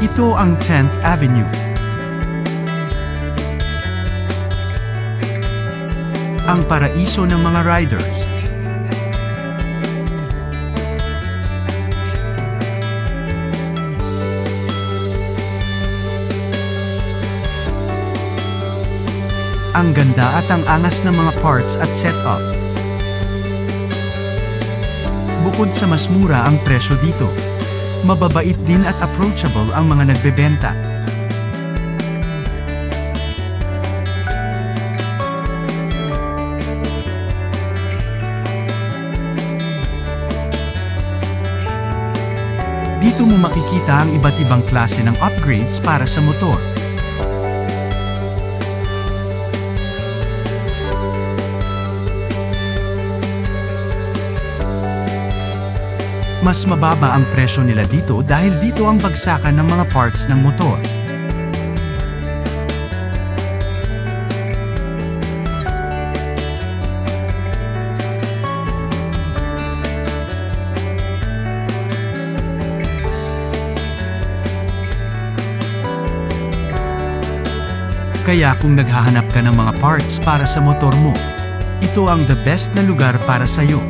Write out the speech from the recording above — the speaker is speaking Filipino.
Ito ang 10th Avenue. Ang paraiso ng mga riders. Ang ganda at ang angas ng mga parts at setup. Bukod sa mas mura ang presyo dito, mababait din at approachable ang mga nagbebenta. Dito mo makikita ang iba't ibang klase ng upgrades para sa motor. Mas mababa ang presyo nila dito dahil dito ang bagsakan ng mga parts ng motor. Kaya kung naghahanap ka ng mga parts para sa motor mo, ito ang the best na lugar para sa iyo.